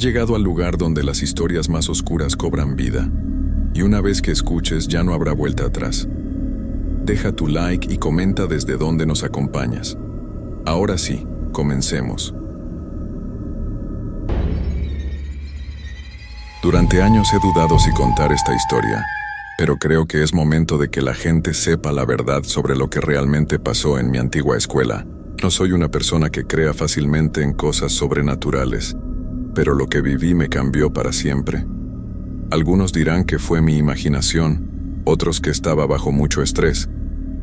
Has llegado al lugar donde las historias más oscuras cobran vida, y una vez que escuches ya no habrá vuelta atrás. Deja tu like y comenta desde dónde nos acompañas. Ahora sí, comencemos. Durante años he dudado si contar esta historia, pero creo que es momento de que la gente sepa la verdad sobre lo que realmente pasó en mi antigua escuela. No soy una persona que crea fácilmente en cosas sobrenaturales, pero lo que viví me cambió para siempre. Algunos dirán que fue mi imaginación, otros que estaba bajo mucho estrés,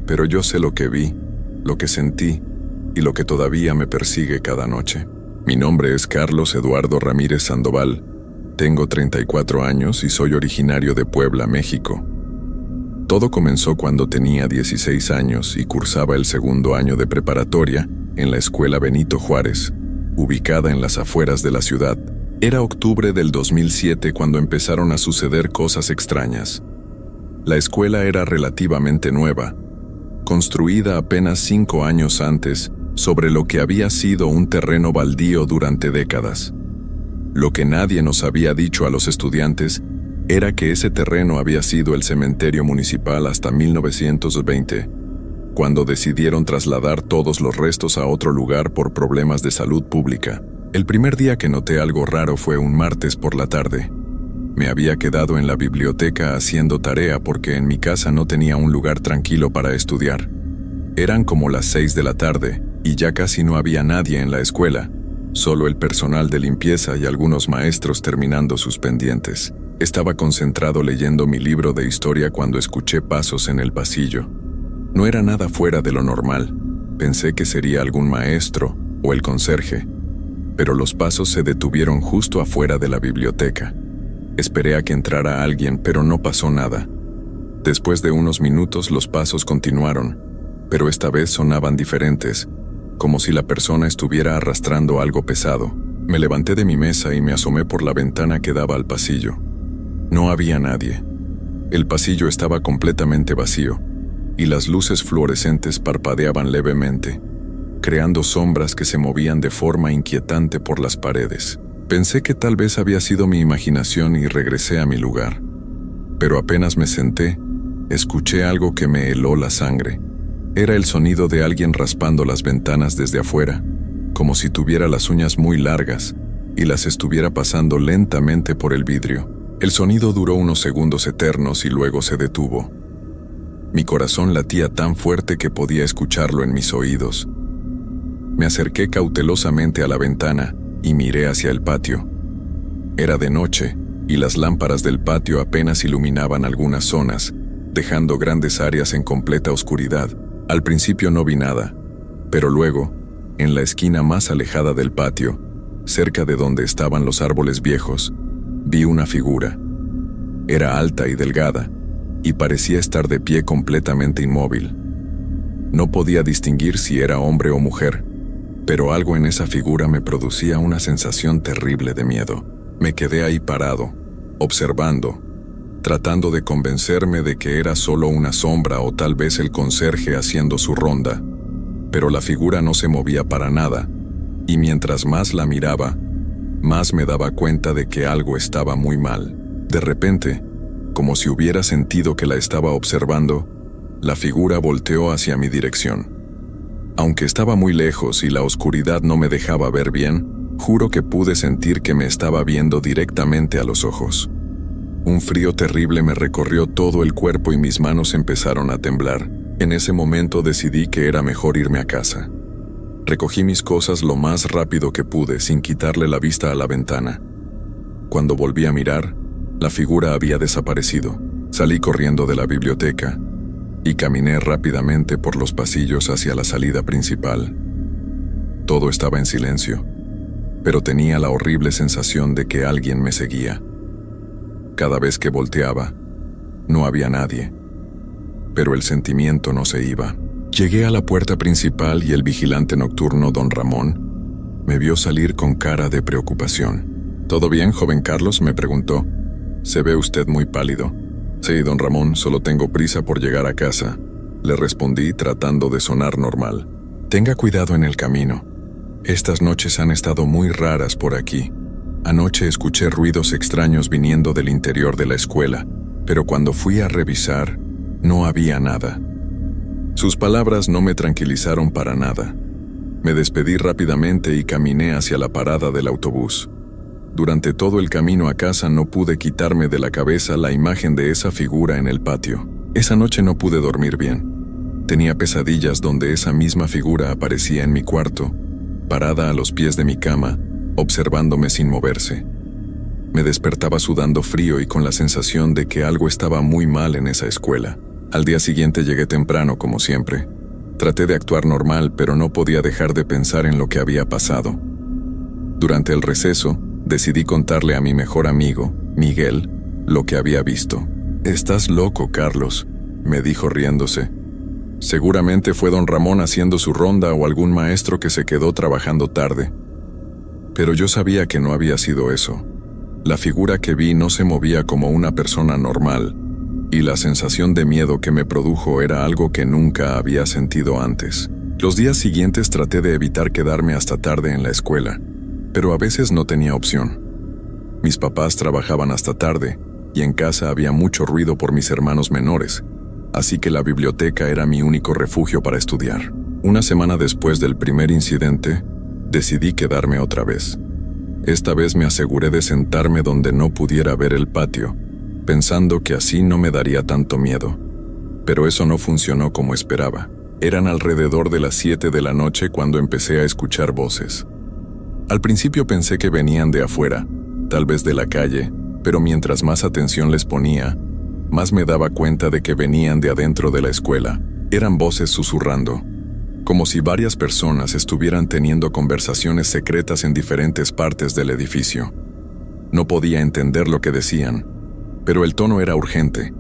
pero yo sé lo que vi, lo que sentí y lo que todavía me persigue cada noche. Mi nombre es Carlos Eduardo Ramírez Sandoval, tengo 34 años y soy originario de Puebla, México. Todo comenzó cuando tenía 16 años y cursaba el segundo año de preparatoria en la Escuela Benito Juárez, ubicada en las afueras de la ciudad. Era octubre del 2007 cuando empezaron a suceder cosas extrañas. La escuela era relativamente nueva, construida apenas 5 años antes sobre lo que había sido un terreno baldío durante décadas. Lo que nadie nos había dicho a los estudiantes era que ese terreno había sido el cementerio municipal hasta 1920, cuando decidieron trasladar todos los restos a otro lugar por problemas de salud pública. El primer día que noté algo raro fue un martes por la tarde. Me había quedado en la biblioteca haciendo tarea porque en mi casa no tenía un lugar tranquilo para estudiar. Eran como las 6 de la tarde y ya casi no había nadie en la escuela, solo el personal de limpieza y algunos maestros terminando sus pendientes. Estaba concentrado leyendo mi libro de historia cuando escuché pasos en el pasillo. No era nada fuera de lo normal. Pensé que sería algún maestro o el conserje, pero los pasos se detuvieron justo afuera de la biblioteca. Esperé a que entrara alguien, pero no pasó nada. Después de unos minutos los pasos continuaron, pero esta vez sonaban diferentes, como si la persona estuviera arrastrando algo pesado. Me levanté de mi mesa y me asomé por la ventana que daba al pasillo. No había nadie. El pasillo estaba completamente vacío, y las luces fluorescentes parpadeaban levemente, creando sombras que se movían de forma inquietante por las paredes. Pensé que tal vez había sido mi imaginación y regresé a mi lugar. Pero apenas me senté, escuché algo que me heló la sangre. Era el sonido de alguien raspando las ventanas desde afuera, como si tuviera las uñas muy largas y las estuviera pasando lentamente por el vidrio. El sonido duró unos segundos eternos y luego se detuvo. Mi corazón latía tan fuerte que podía escucharlo en mis oídos. Me acerqué cautelosamente a la ventana y miré hacia el patio. Era de noche y las lámparas del patio apenas iluminaban algunas zonas, dejando grandes áreas en completa oscuridad. Al principio no vi nada, pero luego, en la esquina más alejada del patio, cerca de donde estaban los árboles viejos, vi una figura. Era alta y delgada, y parecía estar de pie completamente inmóvil. No podía distinguir si era hombre o mujer, pero algo en esa figura me producía una sensación terrible de miedo. Me quedé ahí parado, observando, tratando de convencerme de que era solo una sombra o tal vez el conserje haciendo su ronda. Pero la figura no se movía para nada, y mientras más la miraba, más me daba cuenta de que algo estaba muy mal. De repente, como si hubiera sentido que la estaba observando, la figura volteó hacia mi dirección. Aunque estaba muy lejos y la oscuridad no me dejaba ver bien, juro que pude sentir que me estaba viendo directamente a los ojos. Un frío terrible me recorrió todo el cuerpo y mis manos empezaron a temblar. En ese momento decidí que era mejor irme a casa. Recogí mis cosas lo más rápido que pude sin quitarle la vista a la ventana. Cuando volví a mirar, la figura había desaparecido. Salí corriendo de la biblioteca y caminé rápidamente por los pasillos hacia la salida principal. Todo estaba en silencio, pero tenía la horrible sensación de que alguien me seguía. Cada vez que volteaba, no había nadie, pero el sentimiento no se iba. Llegué a la puerta principal y el vigilante nocturno, don Ramón, me vio salir con cara de preocupación. ¿Todo bien, joven Carlos?, me preguntó. Se ve usted muy pálido. Sí, don Ramón, solo tengo prisa por llegar a casa, le respondí tratando de sonar normal. Tenga cuidado en el camino. Estas noches han estado muy raras por aquí. Anoche escuché ruidos extraños viniendo del interior de la escuela, pero cuando fui a revisar, no había nada. Sus palabras no me tranquilizaron para nada. Me despedí rápidamente y caminé hacia la parada del autobús. Durante todo el camino a casa no pude quitarme de la cabeza la imagen de esa figura en el patio. Esa noche no pude dormir bien. Tenía pesadillas donde esa misma figura aparecía en mi cuarto, parada a los pies de mi cama, observándome sin moverse. Me despertaba sudando frío y con la sensación de que algo estaba muy mal en esa escuela. Al día siguiente llegué temprano, como siempre. Traté de actuar normal, pero no podía dejar de pensar en lo que había pasado. Durante el receso, decidí contarle a mi mejor amigo, Miguel, lo que había visto. «Estás loco, Carlos», me dijo riéndose. «Seguramente fue don Ramón haciendo su ronda o algún maestro que se quedó trabajando tarde». Pero yo sabía que no había sido eso. La figura que vi no se movía como una persona normal, y la sensación de miedo que me produjo era algo que nunca había sentido antes. Los días siguientes traté de evitar quedarme hasta tarde en la escuela, pero a veces no tenía opción. Mis papás trabajaban hasta tarde, y en casa había mucho ruido por mis hermanos menores, así que la biblioteca era mi único refugio para estudiar. Una semana después del primer incidente, decidí quedarme otra vez. Esta vez me aseguré de sentarme donde no pudiera ver el patio, pensando que así no me daría tanto miedo. Pero eso no funcionó como esperaba. Eran alrededor de las 7 de la noche cuando empecé a escuchar voces. Al principio pensé que venían de afuera, tal vez de la calle, pero mientras más atención les ponía, más me daba cuenta de que venían de adentro de la escuela. Eran voces susurrando, como si varias personas estuvieran teniendo conversaciones secretas en diferentes partes del edificio. No podía entender lo que decían, pero el tono era urgente,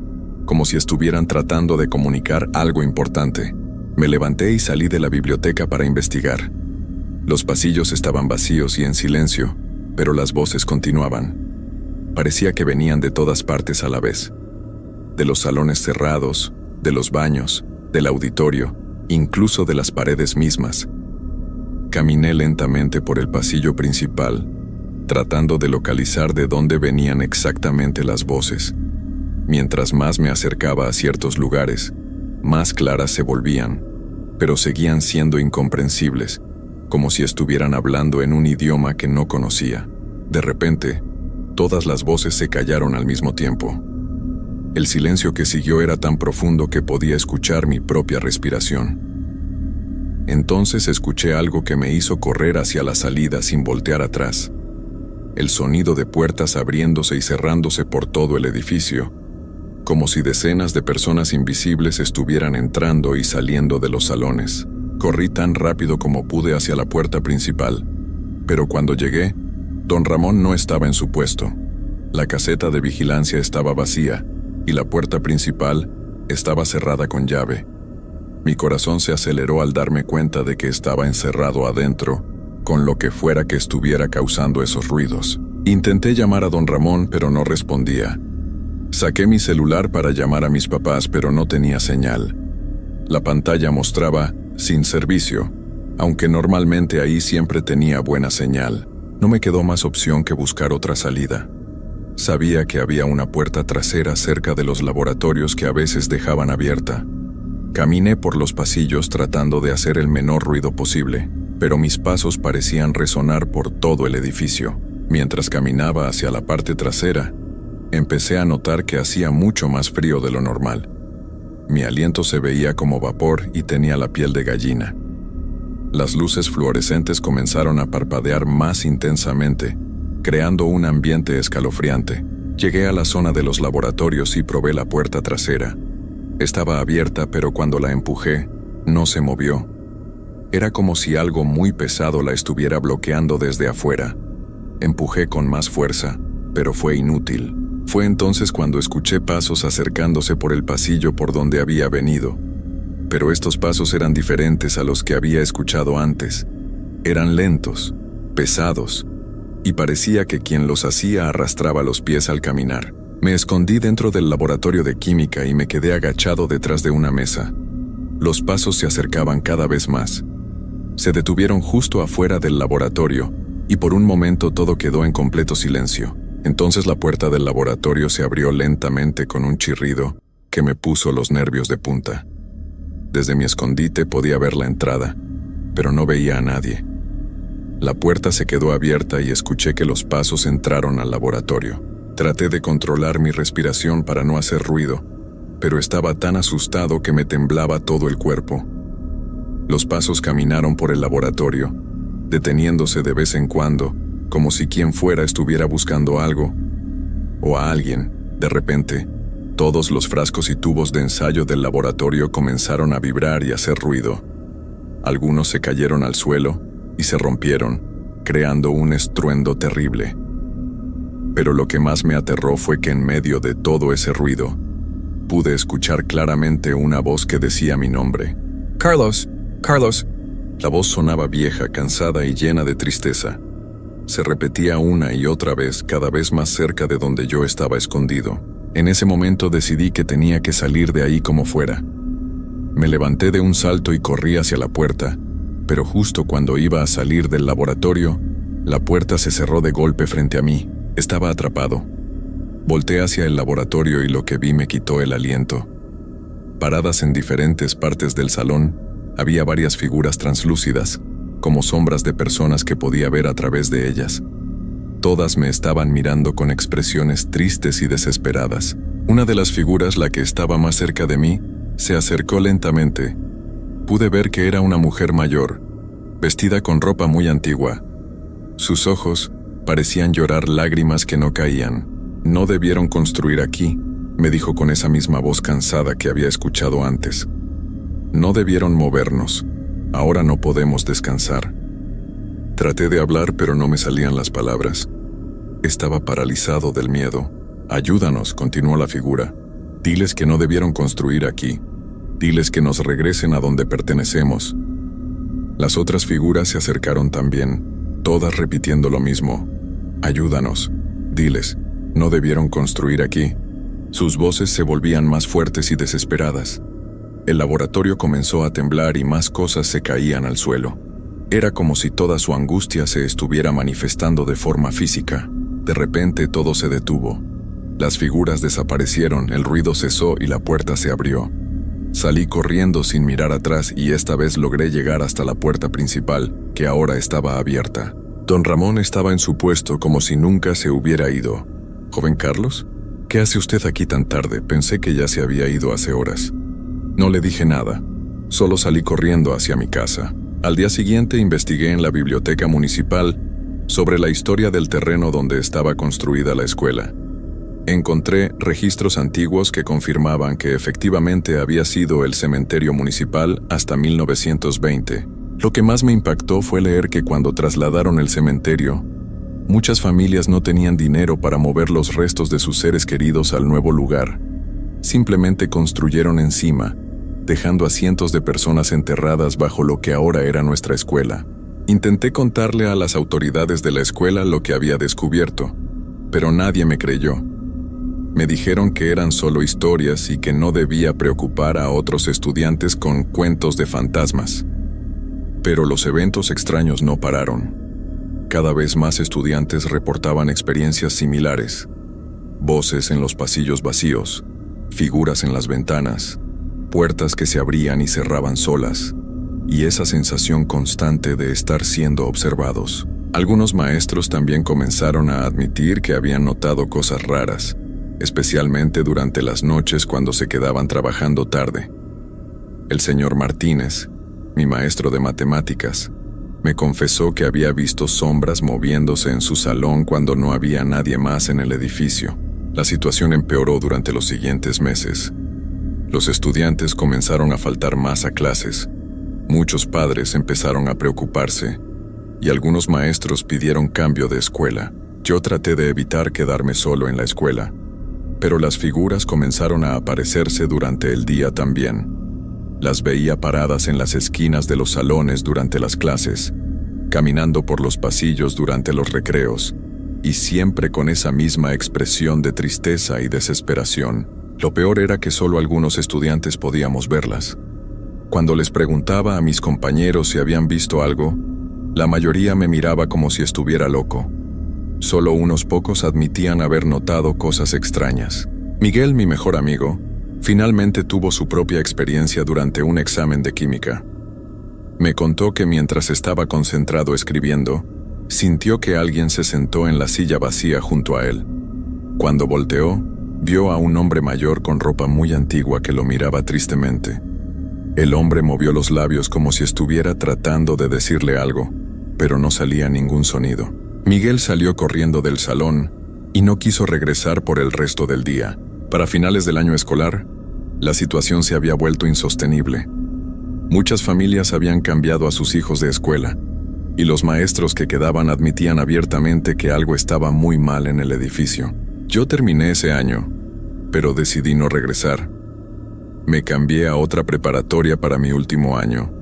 como si estuvieran tratando de comunicar algo importante. Me levanté y salí de la biblioteca para investigar. Los pasillos estaban vacíos y en silencio, pero las voces continuaban. Parecía que venían de todas partes a la vez. De los salones cerrados, de los baños, del auditorio, incluso de las paredes mismas. Caminé lentamente por el pasillo principal, tratando de localizar de dónde venían exactamente las voces. Mientras más me acercaba a ciertos lugares, más claras se volvían, pero seguían siendo incomprensibles, como si estuvieran hablando en un idioma que no conocía. De repente, todas las voces se callaron al mismo tiempo. El silencio que siguió era tan profundo que podía escuchar mi propia respiración. Entonces escuché algo que me hizo correr hacia la salida sin voltear atrás. El sonido de puertas abriéndose y cerrándose por todo el edificio, como si decenas de personas invisibles estuvieran entrando y saliendo de los salones. Corrí tan rápido como pude hacia la puerta principal, pero cuando llegué, don Ramón no estaba en su puesto. La caseta de vigilancia estaba vacía, y la puerta principal estaba cerrada con llave. Mi corazón se aceleró al darme cuenta de que estaba encerrado adentro, con lo que fuera que estuviera causando esos ruidos. Intenté llamar a don Ramón, pero no respondía. Saqué mi celular para llamar a mis papás, pero no tenía señal. La pantalla mostraba «sin servicio», aunque normalmente ahí siempre tenía buena señal. No me quedó más opción que buscar otra salida. Sabía que había una puerta trasera cerca de los laboratorios que a veces dejaban abierta. Caminé por los pasillos tratando de hacer el menor ruido posible, pero mis pasos parecían resonar por todo el edificio. Mientras caminaba hacia la parte trasera, empecé a notar que hacía mucho más frío de lo normal. Mi aliento se veía como vapor y tenía la piel de gallina. Las luces fluorescentes comenzaron a parpadear más intensamente, creando un ambiente escalofriante. Llegué a la zona de los laboratorios y probé la puerta trasera. Estaba abierta, pero cuando la empujé, no se movió. Era como si algo muy pesado la estuviera bloqueando desde afuera. Empujé con más fuerza, pero fue inútil. Fue entonces cuando escuché pasos acercándose por el pasillo por donde había venido. Pero estos pasos eran diferentes a los que había escuchado antes. Eran lentos, pesados, y parecía que quien los hacía arrastraba los pies al caminar. Me escondí dentro del laboratorio de química y me quedé agachado detrás de una mesa. Los pasos se acercaban cada vez más. Se detuvieron justo afuera del laboratorio, y por un momento todo quedó en completo silencio. Entonces la puerta del laboratorio se abrió lentamente con un chirrido que me puso los nervios de punta. Desde mi escondite podía ver la entrada, pero no veía a nadie. La puerta se quedó abierta y escuché que los pasos entraron al laboratorio. Traté de controlar mi respiración para no hacer ruido, pero estaba tan asustado que me temblaba todo el cuerpo. Los pasos caminaron por el laboratorio, deteniéndose de vez en cuando, como si quien fuera estuviera buscando algo o a alguien. De repente, todos los frascos y tubos de ensayo del laboratorio comenzaron a vibrar y hacer ruido. Algunos se cayeron al suelo y se rompieron, creando un estruendo terrible. Pero lo que más me aterró fue que en medio de todo ese ruido, pude escuchar claramente una voz que decía mi nombre. Carlos, Carlos. La voz sonaba vieja, cansada y llena de tristeza. Se repetía una y otra vez, cada vez más cerca de donde yo estaba escondido. En ese momento decidí que tenía que salir de ahí como fuera. Me levanté de un salto y corrí hacia la puerta, pero justo cuando iba a salir del laboratorio, la puerta se cerró de golpe frente a mí. Estaba atrapado. Volté hacia el laboratorio y lo que vi me quitó el aliento. Paradas en diferentes partes del salón, había varias figuras translúcidas, como sombras de personas que podía ver a través de ellas. Todas me estaban mirando con expresiones tristes y desesperadas. Una de las figuras, la que estaba más cerca de mí, se acercó lentamente. Pude ver que era una mujer mayor, vestida con ropa muy antigua. Sus ojos parecían llorar lágrimas que no caían. «No debieron construir aquí», me dijo con esa misma voz cansada que había escuchado antes. «No debieron movernos. Ahora no podemos descansar». Traté de hablar, pero no me salían las palabras. Estaba paralizado del miedo. «Ayúdanos», continuó la figura. «Diles que no debieron construir aquí. Diles que nos regresen a donde pertenecemos». Las otras figuras se acercaron también, todas repitiendo lo mismo. «Ayúdanos. Diles, no debieron construir aquí». Sus voces se volvían más fuertes y desesperadas. El laboratorio comenzó a temblar y más cosas se caían al suelo. Era como si toda su angustia se estuviera manifestando de forma física. De repente todo se detuvo. Las figuras desaparecieron, el ruido cesó y la puerta se abrió. Salí corriendo sin mirar atrás y esta vez logré llegar hasta la puerta principal, que ahora estaba abierta. Don Ramón estaba en su puesto como si nunca se hubiera ido. «¿Joven Carlos? ¿Qué hace usted aquí tan tarde? Pensé que ya se había ido hace horas». No le dije nada, solo salí corriendo hacia mi casa. Al día siguiente investigué en la biblioteca municipal sobre la historia del terreno donde estaba construida la escuela. Encontré registros antiguos que confirmaban que efectivamente había sido el cementerio municipal hasta 1920. Lo que más me impactó fue leer que cuando trasladaron el cementerio, muchas familias no tenían dinero para mover los restos de sus seres queridos al nuevo lugar. Simplemente construyeron encima, dejando a cientos de personas enterradas bajo lo que ahora era nuestra escuela. Intenté contarle a las autoridades de la escuela lo que había descubierto, pero nadie me creyó. Me dijeron que eran solo historias y que no debía preocupar a otros estudiantes con cuentos de fantasmas. Pero los eventos extraños no pararon. Cada vez más estudiantes reportaban experiencias similares. Voces en los pasillos vacíos, figuras en las ventanas, puertas que se abrían y cerraban solas, y esa sensación constante de estar siendo observados. Algunos maestros también comenzaron a admitir que habían notado cosas raras, especialmente durante las noches cuando se quedaban trabajando tarde. El señor Martínez, mi maestro de matemáticas, me confesó que había visto sombras moviéndose en su salón cuando no había nadie más en el edificio. La situación empeoró durante los siguientes meses. Los estudiantes comenzaron a faltar más a clases. Muchos padres empezaron a preocuparse y algunos maestros pidieron cambio de escuela. Yo traté de evitar quedarme solo en la escuela, pero las figuras comenzaron a aparecerse durante el día también. Las veía paradas en las esquinas de los salones durante las clases, caminando por los pasillos durante los recreos, y siempre con esa misma expresión de tristeza y desesperación. Lo peor era que solo algunos estudiantes podíamos verlas. Cuando les preguntaba a mis compañeros si habían visto algo, La mayoría me miraba como si estuviera loco. Solo unos pocos admitían haber notado cosas extrañas. Miguel, mi mejor amigo, finalmente tuvo su propia experiencia durante un examen de química. Me contó que mientras estaba concentrado escribiendo, sintió que alguien se sentó en la silla vacía junto a él. Cuando volteó, vio a un hombre mayor con ropa muy antigua que lo miraba tristemente. El hombre movió los labios como si estuviera tratando de decirle algo, pero no salía ningún sonido. Miguel salió corriendo del salón y no quiso regresar por el resto del día. Para finales del año escolar, la situación se había vuelto insostenible. Muchas familias habían cambiado a sus hijos de escuela, y los maestros que quedaban admitían abiertamente que algo estaba muy mal en el edificio. Yo terminé ese año, pero decidí no regresar. Me cambié a otra preparatoria para mi último año.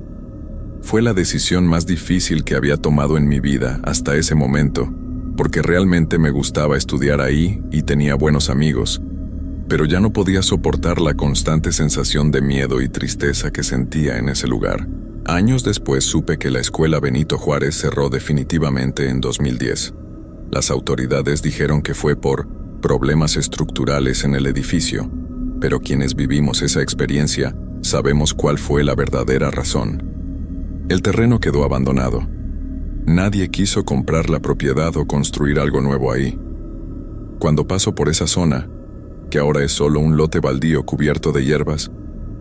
Fue la decisión más difícil que había tomado en mi vida hasta ese momento, porque realmente me gustaba estudiar ahí y tenía buenos amigos, pero ya no podía soportar la constante sensación de miedo y tristeza que sentía en ese lugar. Años después supe que la escuela Benito Juárez cerró definitivamente en 2010. Las autoridades dijeron que fue por problemas estructurales en el edificio, pero quienes vivimos esa experiencia sabemos cuál fue la verdadera razón. El terreno quedó abandonado. Nadie quiso comprar la propiedad o construir algo nuevo ahí. Cuando paso por esa zona, que ahora es solo un lote baldío cubierto de hierbas,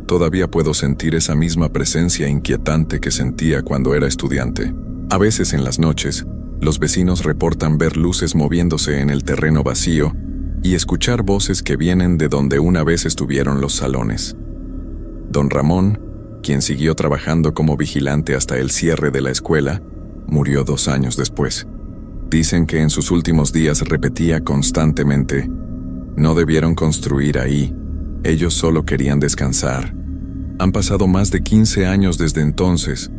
todavía puedo sentir esa misma presencia inquietante que sentía cuando era estudiante. A veces en las noches, los vecinos reportan ver luces moviéndose en el terreno vacío y escuchar voces que vienen de donde una vez estuvieron los salones. Don Ramón, quien siguió trabajando como vigilante hasta el cierre de la escuela, murió 2 años después. Dicen que en sus últimos días repetía constantemente: no debieron construir ahí, ellos solo querían descansar. Han pasado más de 15 años desde entonces,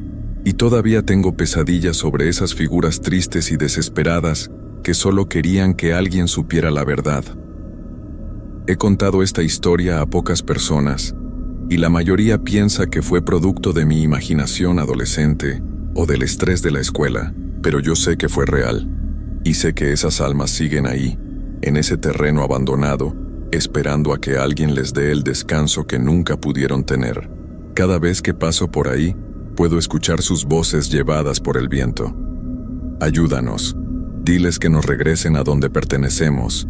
y todavía tengo pesadillas sobre esas figuras tristes y desesperadas que solo querían que alguien supiera la verdad. He contado esta historia a pocas personas, y la mayoría piensa que fue producto de mi imaginación adolescente o del estrés de la escuela, pero yo sé que fue real, y sé que esas almas siguen ahí, en ese terreno abandonado, esperando a que alguien les dé el descanso que nunca pudieron tener. Cada vez que paso por ahí, puedo escuchar sus voces llevadas por el viento. Ayúdanos, diles que nos regresen a donde pertenecemos,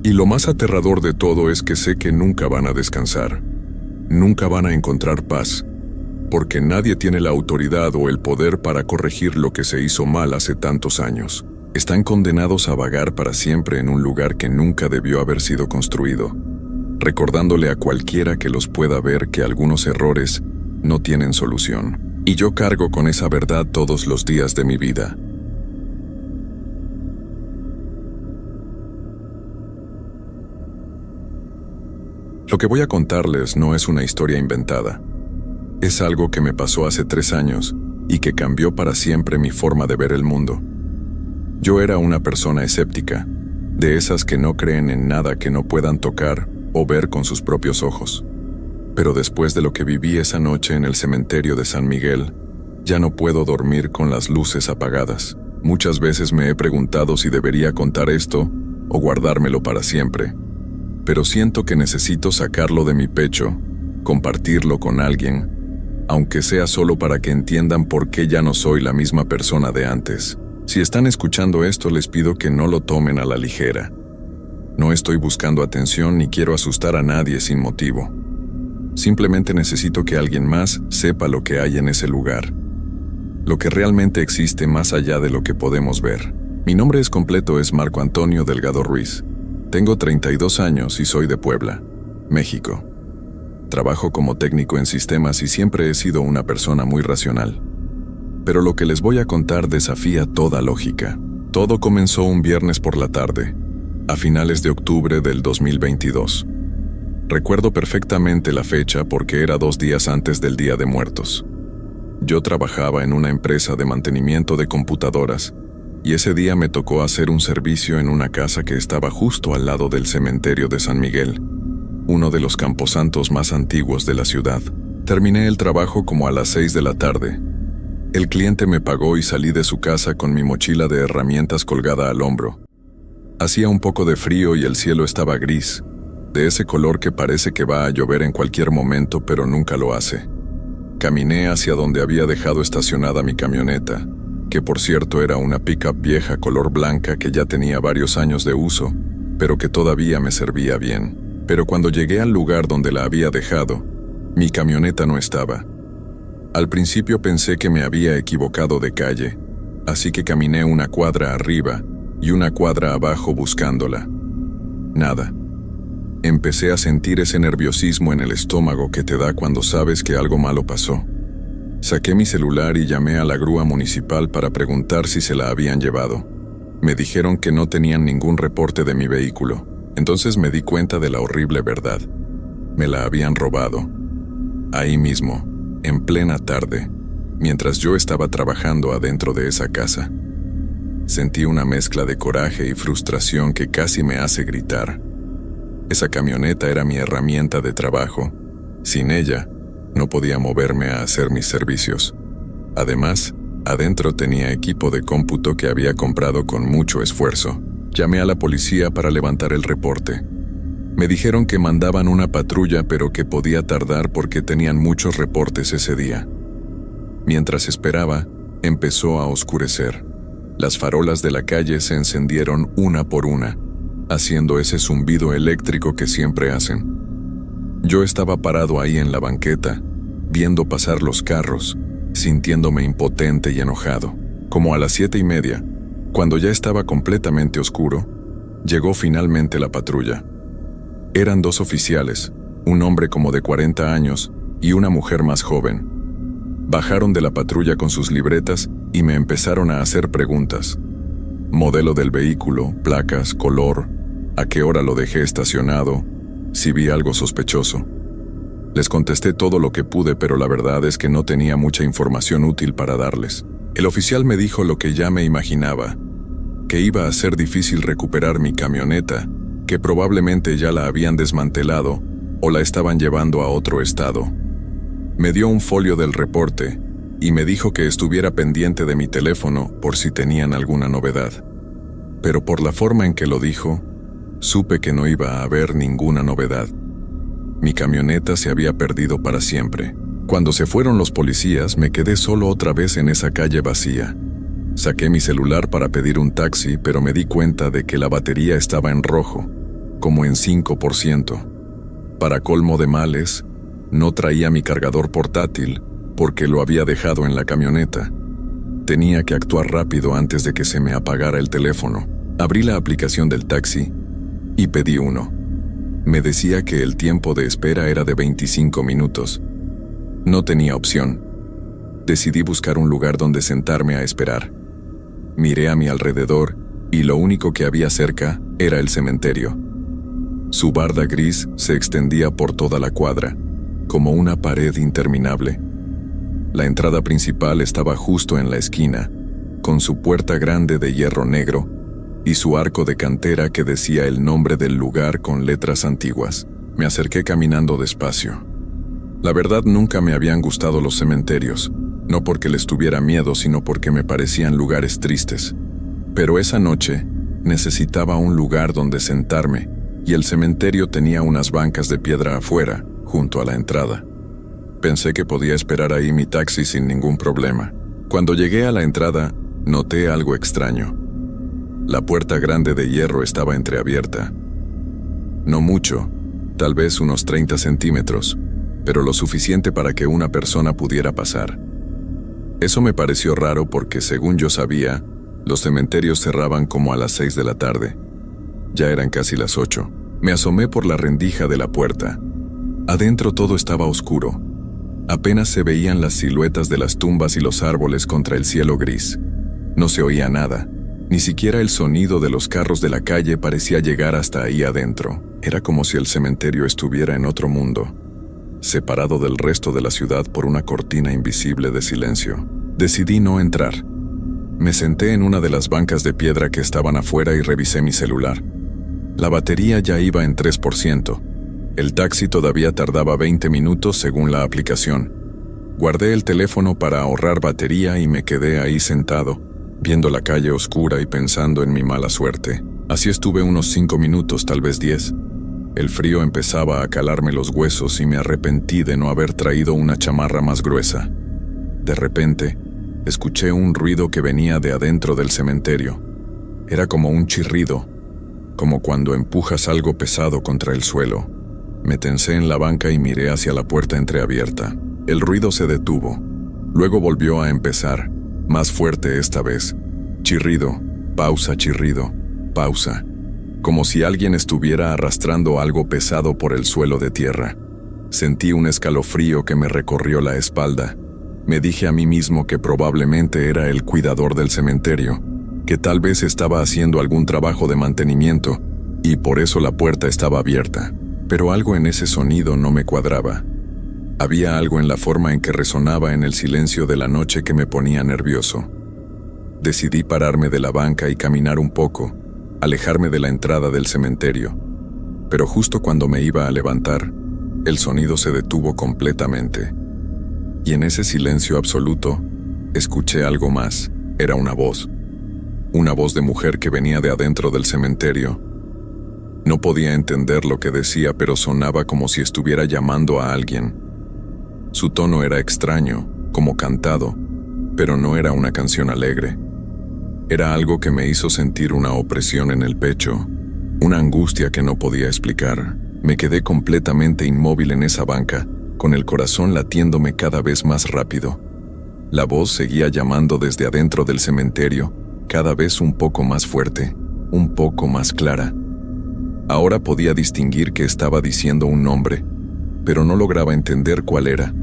y lo más aterrador de todo es que sé que nunca van a descansar. Nunca van a encontrar paz, porque nadie tiene la autoridad o el poder para corregir lo que se hizo mal hace tantos años. Están condenados a vagar para siempre en un lugar que nunca debió haber sido construido, recordándole a cualquiera que los pueda ver que algunos errores no tienen solución. Y yo cargo con esa verdad todos los días de mi vida. Lo que voy a contarles no es una historia inventada. Es algo que me pasó hace 3 años y que cambió para siempre mi forma de ver el mundo. Yo era una persona escéptica, de esas que no creen en nada que no puedan tocar o ver con sus propios ojos. Pero después de lo que viví esa noche en el cementerio de San Miguel, ya no puedo dormir con las luces apagadas. Muchas veces me he preguntado si debería contar esto o guardármelo para siempre. Pero siento que necesito sacarlo de mi pecho, compartirlo con alguien, aunque sea solo para que entiendan por qué ya no soy la misma persona de antes. Si están escuchando esto, les pido que no lo tomen a la ligera. No estoy buscando atención ni quiero asustar a nadie sin motivo. Simplemente necesito que alguien más sepa lo que hay en ese lugar, lo que realmente existe más allá de lo que podemos ver. Mi nombre completo es Marco Antonio Delgado Ruiz. Tengo 32 años y soy de Puebla, México. Trabajo como técnico en sistemas y siempre he sido una persona muy racional. Pero lo que les voy a contar desafía toda lógica. Todo comenzó un viernes por la tarde, a finales de octubre del 2022. Recuerdo perfectamente la fecha porque era 2 días antes del Día de Muertos. Yo trabajaba en una empresa de mantenimiento de computadoras, y ese día me tocó hacer un servicio en una casa que estaba justo al lado del cementerio de San Miguel, uno de los camposantos más antiguos de la ciudad. Terminé el trabajo como a las 6 de la tarde. El cliente me pagó y salí de su casa con mi mochila de herramientas colgada al hombro. Hacía un poco de frío y el cielo estaba gris, de ese color que parece que va a llover en cualquier momento pero nunca lo hace. Caminé hacia donde había dejado estacionada mi camioneta, que por cierto era una pickup vieja color blanca que ya tenía varios años de uso, pero que todavía me servía bien. Pero cuando llegué al lugar donde la había dejado, mi camioneta no estaba. Al principio pensé que me había equivocado de calle, así que caminé una cuadra arriba y una cuadra abajo buscándola. Nada. Empecé a sentir ese nerviosismo en el estómago que te da cuando sabes que algo malo pasó. Saqué mi celular y llamé a la grúa municipal para preguntar si se la habían llevado. Me dijeron que no tenían ningún reporte de mi vehículo. Entonces me di cuenta de la horrible verdad. Me la habían robado. Ahí mismo, en plena tarde, mientras yo estaba trabajando adentro de esa casa. Sentí una mezcla de coraje y frustración que casi me hace gritar. Esa camioneta era mi herramienta de trabajo. Sin ella, no podía moverme a hacer mis servicios. Además, adentro tenía equipo de cómputo que había comprado con mucho esfuerzo. Llamé a la policía para levantar el reporte. Me dijeron que mandaban una patrulla pero que podía tardar porque tenían muchos reportes ese día. Mientras esperaba, empezó a oscurecer. Las farolas de la calle se encendieron una por una, haciendo ese zumbido eléctrico que siempre hacen. Yo estaba parado ahí en la banqueta, viendo pasar los carros, sintiéndome impotente y enojado. Como a las 7:30, cuando ya estaba completamente oscuro, llegó finalmente la patrulla. Eran 2 oficiales, un hombre como de 40 años y una mujer más joven. Bajaron de la patrulla con sus libretas y me empezaron a hacer preguntas. Modelo del vehículo, placas, color, a qué hora lo dejé estacionado, si vi algo sospechoso. Les contesté todo lo que pude, pero la verdad es que no tenía mucha información útil para darles. El oficial me dijo lo que ya me imaginaba, que iba a ser difícil recuperar mi camioneta, que probablemente ya la habían desmantelado o la estaban llevando a otro estado. Me dio un folio del reporte y me dijo que estuviera pendiente de mi teléfono por si tenían alguna novedad. Pero por la forma en que lo dijo, supe que no iba a haber ninguna novedad. Mi camioneta se había perdido para siempre. Cuando se fueron los policías, me quedé solo otra vez en esa calle vacía. Saqué mi celular para pedir un taxi, pero me di cuenta de que la batería estaba en rojo, como en 5%. Para colmo de males, no traía mi cargador portátil porque lo había dejado en la camioneta. Tenía que actuar rápido antes de que se me apagara el teléfono. Abrí la aplicación del taxi y pedí uno. Me decía que el tiempo de espera era de 25 minutos. No tenía opción. Decidí buscar un lugar donde sentarme a esperar. Miré a mi alrededor y lo único que había cerca era el cementerio. Su barda gris se extendía por toda la cuadra, como una pared interminable. La entrada principal estaba justo en la esquina, con su puerta grande de hierro negro y su arco de cantera que decía el nombre del lugar con letras antiguas. Me acerqué caminando despacio. La verdad, nunca me habían gustado los cementerios, no porque les tuviera miedo, sino porque me parecían lugares tristes. Pero esa noche necesitaba un lugar donde sentarme, y el cementerio tenía unas bancas de piedra afuera, junto a la entrada. Pensé que podía esperar ahí mi taxi sin ningún problema. Cuando llegué a la entrada, noté algo extraño. La puerta grande de hierro estaba entreabierta. No mucho, tal vez unos 30 centímetros, pero lo suficiente para que una persona pudiera pasar. Eso me pareció raro porque, según yo sabía, los cementerios cerraban como a las 6 de la tarde. Ya eran casi las 8. Me asomé por la rendija de la puerta. Adentro todo estaba oscuro. Apenas se veían las siluetas de las tumbas y los árboles contra el cielo gris. No se oía nada. Ni siquiera el sonido de los carros de la calle parecía llegar hasta ahí adentro. Era como si el cementerio estuviera en otro mundo, separado del resto de la ciudad por una cortina invisible de silencio. Decidí no entrar. Me senté en una de las bancas de piedra que estaban afuera y revisé mi celular. La batería ya iba en 3%. El taxi todavía tardaba 20 minutos según la aplicación. Guardé el teléfono para ahorrar batería y me quedé ahí sentado, viendo la calle oscura y pensando en mi mala suerte. Así estuve unos 5 minutos, tal vez 10. El frío empezaba a calarme los huesos y me arrepentí de no haber traído una chamarra más gruesa. De repente, escuché un ruido que venía de adentro del cementerio. Era como un chirrido, como cuando empujas algo pesado contra el suelo. Me tensé en la banca y miré hacia la puerta entreabierta. El ruido se detuvo. Luego volvió a empezar, más fuerte esta vez. Chirrido, pausa, chirrido, pausa. Como si alguien estuviera arrastrando algo pesado por el suelo de tierra. Sentí un escalofrío que me recorrió la espalda. Me dije a mí mismo que probablemente era el cuidador del cementerio, que tal vez estaba haciendo algún trabajo de mantenimiento, y por eso la puerta estaba abierta. Pero algo en ese sonido no me cuadraba. Había algo en la forma en que resonaba en el silencio de la noche que me ponía nervioso. Decidí pararme de la banca y caminar un poco, alejarme de la entrada del cementerio. Pero justo cuando me iba a levantar, el sonido se detuvo completamente. Y en ese silencio absoluto, escuché algo más. Era una voz. Una voz de mujer que venía de adentro del cementerio. No podía entender lo que decía, pero sonaba como si estuviera llamando a alguien. Su tono era extraño, como cantado, pero no era una canción alegre. Era algo que me hizo sentir una opresión en el pecho, una angustia que no podía explicar. Me quedé completamente inmóvil en esa banca, con el corazón latiéndome cada vez más rápido. La voz seguía llamando desde adentro del cementerio, cada vez un poco más fuerte, un poco más clara. Ahora podía distinguir que estaba diciendo un nombre, pero no lograba entender cuál era.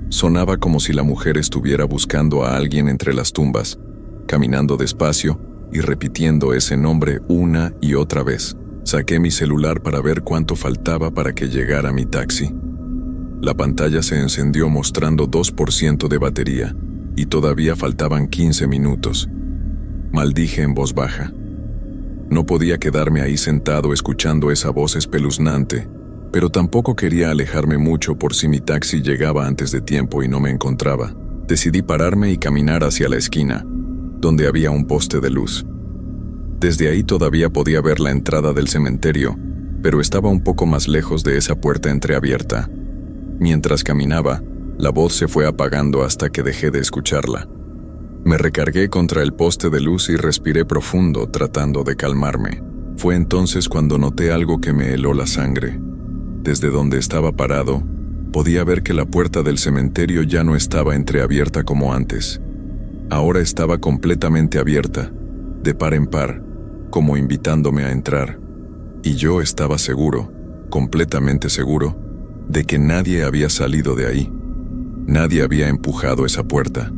Sonaba como si la mujer estuviera buscando a alguien entre las tumbas, caminando despacio y repitiendo ese nombre una y otra vez. Saqué mi celular para ver cuánto faltaba para que llegara mi taxi. La pantalla se encendió mostrando 2% de batería, y todavía faltaban 15 minutos. Maldije en voz baja. No podía quedarme ahí sentado escuchando esa voz espeluznante, pero tampoco quería alejarme mucho por si mi taxi llegaba antes de tiempo y no me encontraba. Decidí pararme y caminar hacia la esquina, donde había un poste de luz. Desde ahí todavía podía ver la entrada del cementerio, pero estaba un poco más lejos de esa puerta entreabierta. Mientras caminaba, la voz se fue apagando hasta que dejé de escucharla. Me recargué contra el poste de luz y respiré profundo, tratando de calmarme. Fue entonces cuando noté algo que me heló la sangre. Desde donde estaba parado, podía ver que la puerta del cementerio ya no estaba entreabierta como antes. Ahora estaba completamente abierta, de par en par, como invitándome a entrar. Y yo estaba seguro, completamente seguro, de que nadie había salido de ahí. Nadie había empujado esa puerta.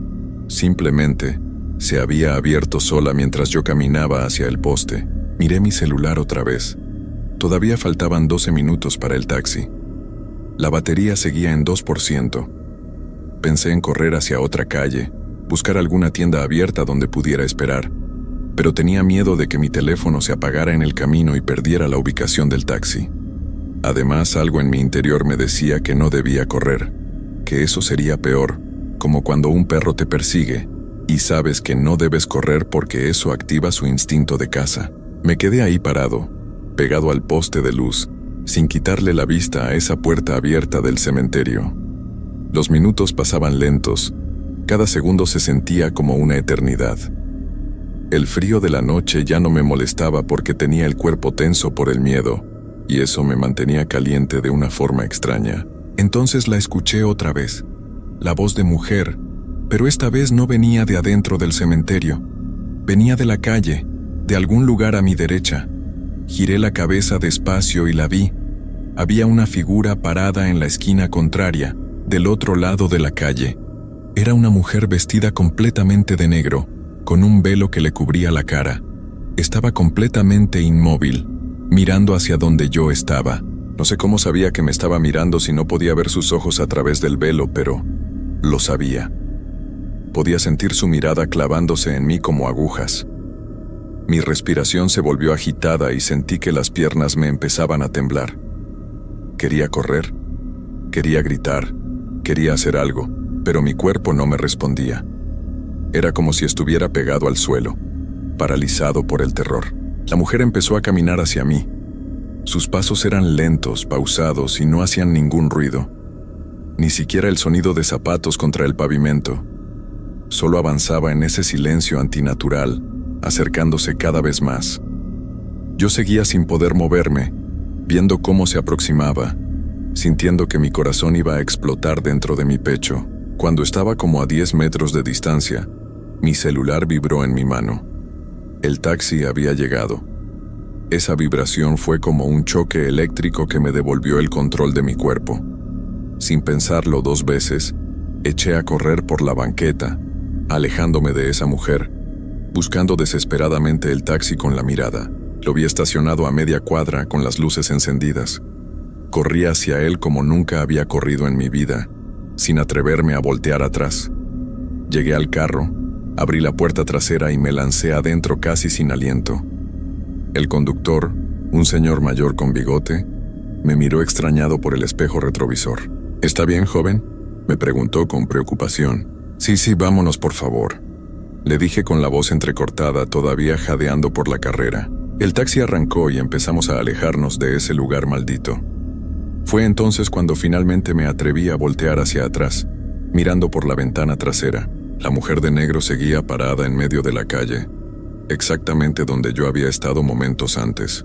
Simplemente, se había abierto sola mientras yo caminaba hacia el poste. Miré mi celular otra vez. Todavía faltaban 12 minutos para el taxi. La batería seguía en 2%. Pensé en correr hacia otra calle, buscar alguna tienda abierta donde pudiera esperar, pero tenía miedo de que mi teléfono se apagara en el camino y perdiera la ubicación del taxi. Además, algo en mi interior me decía que no debía correr, que eso sería peor, como cuando un perro te persigue y sabes que no debes correr porque eso activa su instinto de caza. Me quedé ahí parado, pegado al poste de luz, sin quitarle la vista a esa puerta abierta del cementerio. Los minutos pasaban lentos, cada segundo se sentía como una eternidad. El frío de la noche ya no me molestaba porque tenía el cuerpo tenso por el miedo, y eso me mantenía caliente de una forma extraña. Entonces la escuché otra vez, la voz de mujer, pero esta vez no venía de adentro del cementerio, venía de la calle, de algún lugar a mi derecha. Giré la cabeza despacio y la vi. Había una figura parada en la esquina contraria, del otro lado de la calle. Era una mujer vestida completamente de negro, con un velo que le cubría la cara. Estaba completamente inmóvil, mirando hacia donde yo estaba. No sé cómo sabía que me estaba mirando si no podía ver sus ojos a través del velo, pero lo sabía. Podía sentir su mirada clavándose en mí como agujas. Mi respiración se volvió agitada y sentí que las piernas me empezaban a temblar. Quería correr, quería gritar, quería hacer algo, pero mi cuerpo no me respondía. Era como si estuviera pegado al suelo, paralizado por el terror. La mujer empezó a caminar hacia mí. Sus pasos eran lentos, pausados y no hacían ningún ruido. Ni siquiera el sonido de zapatos contra el pavimento. Solo avanzaba en ese silencio antinatural, acercándose cada vez más. Yo seguía sin poder moverme, viendo cómo se aproximaba, sintiendo que mi corazón iba a explotar dentro de mi pecho. Cuando estaba como a 10 metros de distancia, mi celular vibró en mi mano. El taxi había llegado. Esa vibración fue como un choque eléctrico que me devolvió el control de mi cuerpo. Sin pensarlo 2 veces, eché a correr por la banqueta, alejándome de esa mujer, buscando desesperadamente el taxi con la mirada. Lo vi estacionado a media cuadra con las luces encendidas. Corrí hacia él como nunca había corrido en mi vida, sin atreverme a voltear atrás. Llegué al carro, abrí la puerta trasera y me lancé adentro casi sin aliento. El conductor, un señor mayor con bigote, me miró extrañado por el espejo retrovisor. ¿Está bien, joven?, me preguntó con preocupación. Sí, vámonos por favor, le dije con la voz entrecortada, todavía jadeando por la carrera. El taxi arrancó y empezamos a alejarnos de ese lugar maldito. Fue entonces cuando finalmente me atreví a voltear hacia atrás, mirando por la ventana trasera. La mujer de negro seguía parada en medio de la calle, exactamente donde yo había estado momentos antes.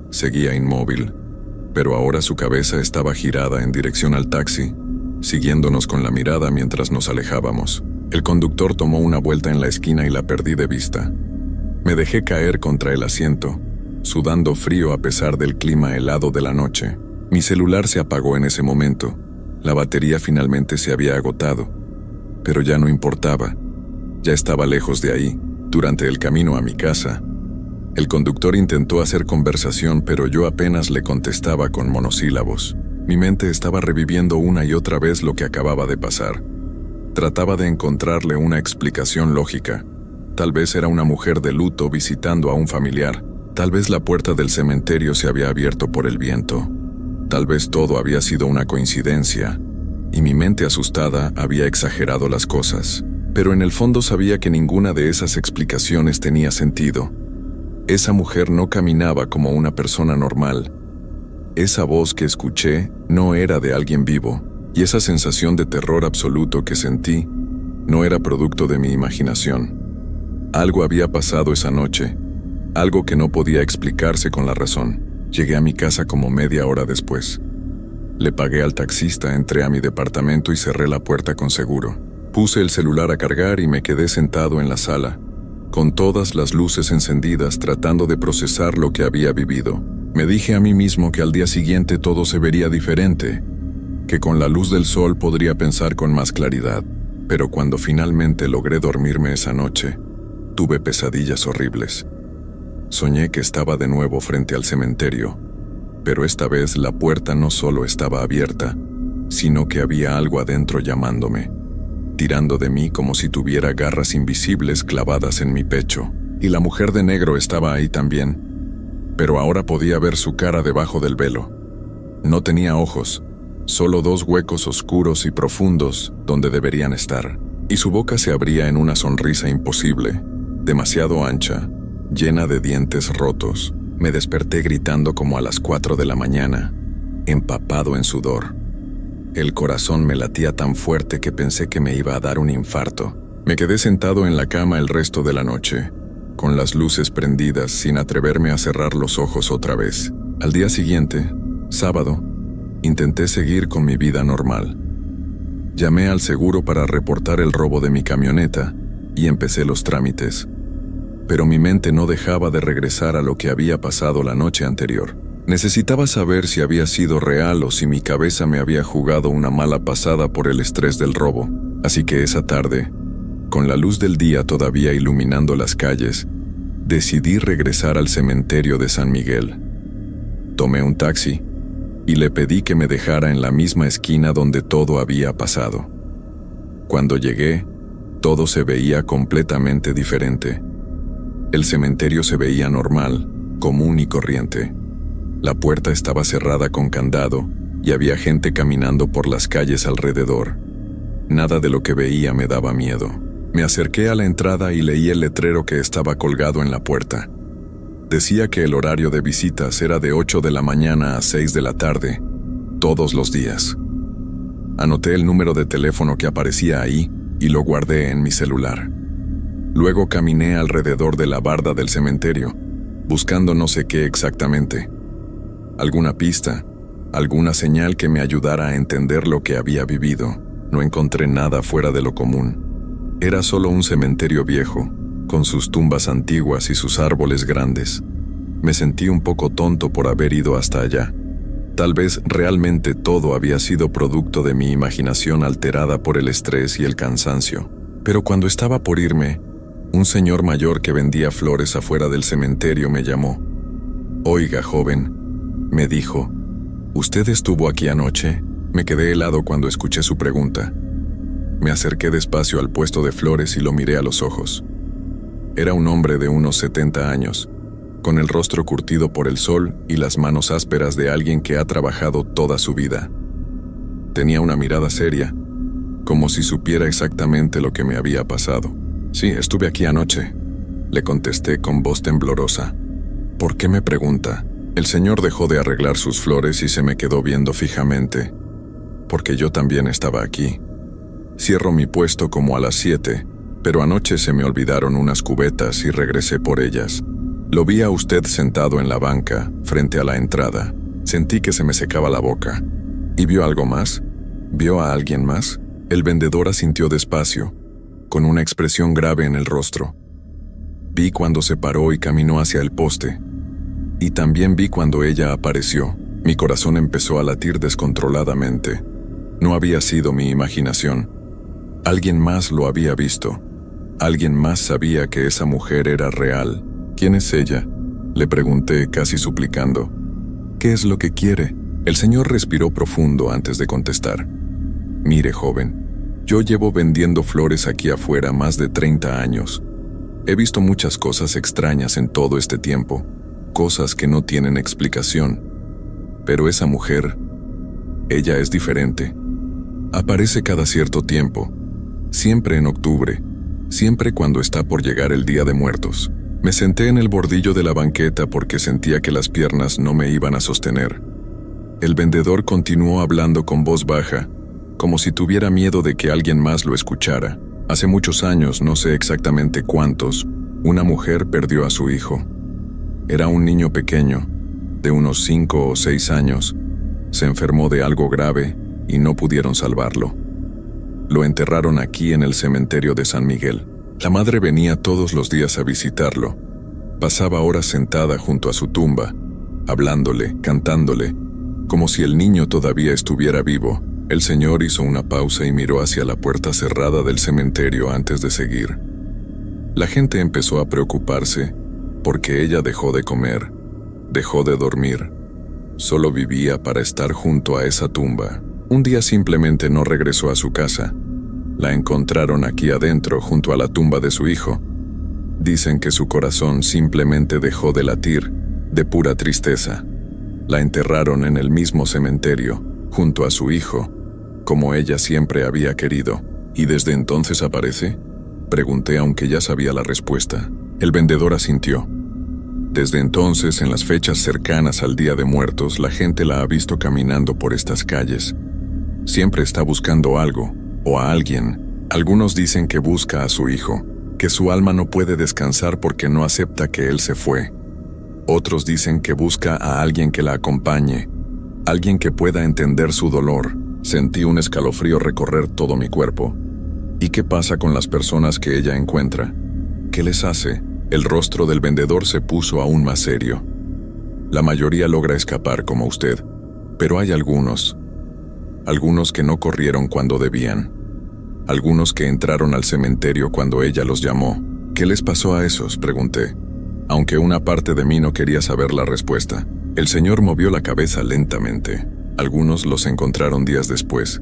Seguía inmóvil, pero ahora su cabeza estaba girada en dirección al taxi, siguiéndonos con la mirada mientras nos alejábamos. El conductor tomó una vuelta en la esquina y la perdí de vista. Me dejé caer contra el asiento, sudando frío a pesar del clima helado de la noche. Mi celular se apagó en ese momento. La batería finalmente se había agotado, pero ya no importaba. Ya estaba lejos de ahí. Durante el camino a mi casa, el conductor intentó hacer conversación, pero yo apenas le contestaba con monosílabos. Mi mente estaba reviviendo una y otra vez lo que acababa de pasar. Trataba de encontrarle una explicación lógica. Tal vez era una mujer de luto visitando a un familiar. Tal vez la puerta del cementerio se había abierto por el viento. Tal vez todo había sido una coincidencia, y mi mente asustada había exagerado las cosas. Pero en el fondo sabía que ninguna de esas explicaciones tenía sentido. Esa mujer no caminaba como una persona normal. Esa voz que escuché no era de alguien vivo, y esa sensación de terror absoluto que sentí no era producto de mi imaginación. Algo había pasado esa noche, algo que no podía explicarse con la razón. Llegué a mi casa como media hora después. Le pagué al taxista, entré a mi departamento y cerré la puerta con seguro. Puse el celular a cargar y me quedé sentado en la sala, con todas las luces encendidas, tratando de procesar lo que había vivido. Me dije a mí mismo que al día siguiente todo se vería diferente, que con la luz del sol podría pensar con más claridad. Pero cuando finalmente logré dormirme esa noche, tuve pesadillas horribles. Soñé que estaba de nuevo frente al cementerio, pero esta vez la puerta no solo estaba abierta, sino que había algo adentro llamándome, tirando de mí como si tuviera garras invisibles clavadas en mi pecho. Y la mujer de negro estaba ahí también, pero ahora podía ver su cara debajo del velo. No tenía ojos, solo 2 huecos oscuros y profundos donde deberían estar, y su boca se abría en una sonrisa imposible, demasiado ancha, llena de dientes rotos. Me desperté gritando como a las 4 de la mañana, empapado en sudor. El corazón me latía tan fuerte que pensé que me iba a dar un infarto. Me quedé sentado en la cama el resto de la noche, con las luces prendidas, sin atreverme a cerrar los ojos otra vez. Al día siguiente, sábado, intenté seguir con mi vida normal. Llamé al seguro para reportar el robo de mi camioneta y empecé los trámites. Pero mi mente no dejaba de regresar a lo que había pasado la noche anterior. Necesitaba saber si había sido real o si mi cabeza me había jugado una mala pasada por el estrés del robo. Así que esa tarde, con la luz del día todavía iluminando las calles, decidí regresar al cementerio de San Miguel. Tomé un taxi y le pedí que me dejara en la misma esquina donde todo había pasado. Cuando llegué, todo se veía completamente diferente. El cementerio se veía normal, común y corriente. La puerta estaba cerrada con candado y había gente caminando por las calles alrededor. Nada de lo que veía me daba miedo. Me acerqué a la entrada y leí el letrero que estaba colgado en la puerta. Decía que el horario de visitas era de 8 de la mañana a 6 de la tarde, todos los días. Anoté el número de teléfono que aparecía ahí y lo guardé en mi celular. Luego caminé alrededor de la barda del cementerio, buscando no sé qué exactamente. Alguna pista, alguna señal que me ayudara a entender lo que había vivido. No encontré nada fuera de lo común. Era solo un cementerio viejo, con sus tumbas antiguas y sus árboles grandes. Me sentí un poco tonto por haber ido hasta allá. Tal vez realmente todo había sido producto de mi imaginación alterada por el estrés y el cansancio. Pero cuando estaba por irme, un señor mayor que vendía flores afuera del cementerio me llamó. «Oiga, joven», me dijo, «¿usted estuvo aquí anoche?». Me quedé helado cuando escuché su pregunta. Me acerqué despacio al puesto de flores y lo miré a los ojos. Era un hombre de unos 70 años, con el rostro curtido por el sol y las manos ásperas de alguien que ha trabajado toda su vida. Tenía una mirada seria, como si supiera exactamente lo que me había pasado. «Sí, estuve aquí anoche», le contesté con voz temblorosa. «¿Por qué me pregunta?». El señor dejó de arreglar sus flores y se me quedó viendo fijamente, porque yo también estaba aquí. Cierro mi puesto como a las 7, pero anoche se me olvidaron unas cubetas y regresé por ellas. Lo vi a usted sentado en la banca, frente a la entrada. Sentí que se me secaba la boca. ¿Y vio algo más? ¿Vio a alguien más? El vendedor asintió despacio, con una expresión grave en el rostro. Vi cuando se paró y caminó hacia el poste. Y también vi cuando ella apareció. Mi corazón empezó a latir descontroladamente. No había sido mi imaginación. Alguien más lo había visto. Alguien más sabía que esa mujer era real. ¿Quién es ella?, le pregunté casi suplicando. ¿Qué es lo que quiere? El señor respiró profundo antes de contestar. Mire, joven, yo llevo vendiendo flores aquí afuera más de 30 años. He visto muchas cosas extrañas en todo este tiempo, cosas que no tienen explicación. Pero esa mujer, ella es diferente. Aparece cada cierto tiempo, siempre en octubre, siempre cuando está por llegar el Día de Muertos. Me senté en el bordillo de la banqueta porque sentía que las piernas no me iban a sostener. El vendedor continuó hablando con voz baja, como si tuviera miedo de que alguien más lo escuchara. Hace muchos años, no sé exactamente cuántos, una mujer perdió a su hijo. Era un niño pequeño, de unos 5 o 6 años. Se enfermó de algo grave y no pudieron salvarlo. Lo enterraron aquí en el cementerio de San Miguel. La madre venía todos los días a visitarlo. Pasaba horas sentada junto a su tumba, hablándole, cantándole, como si el niño todavía estuviera vivo. El señor hizo una pausa y miró hacia la puerta cerrada del cementerio antes de seguir. La gente empezó a preocuparse porque ella dejó de comer, dejó de dormir. Solo vivía para estar junto a esa tumba. Un día simplemente no regresó a su casa. La encontraron aquí adentro junto a la tumba de su hijo. Dicen que su corazón simplemente dejó de latir, de pura tristeza. La enterraron en el mismo cementerio, junto a su hijo, como ella siempre había querido. ¿Y desde entonces aparece?, pregunté aunque ya sabía la respuesta. El vendedor asintió. Desde entonces, en las fechas cercanas al Día de Muertos, la gente la ha visto caminando por estas calles. Siempre está buscando algo, o a alguien. Algunos dicen que busca a su hijo, que su alma no puede descansar porque no acepta que él se fue. Otros dicen que busca a alguien que la acompañe, alguien que pueda entender su dolor. Sentí un escalofrío recorrer todo mi cuerpo. ¿Y qué pasa con las personas que ella encuentra? ¿Qué les hace? El rostro del vendedor se puso aún más serio. La mayoría logra escapar como usted, pero hay algunos que no corrieron cuando debían. Algunos que entraron al cementerio cuando ella los llamó. ¿Qué les pasó a esos?, pregunté, aunque una parte de mí no quería saber la respuesta. El señor movió la cabeza lentamente. Algunos los encontraron días después,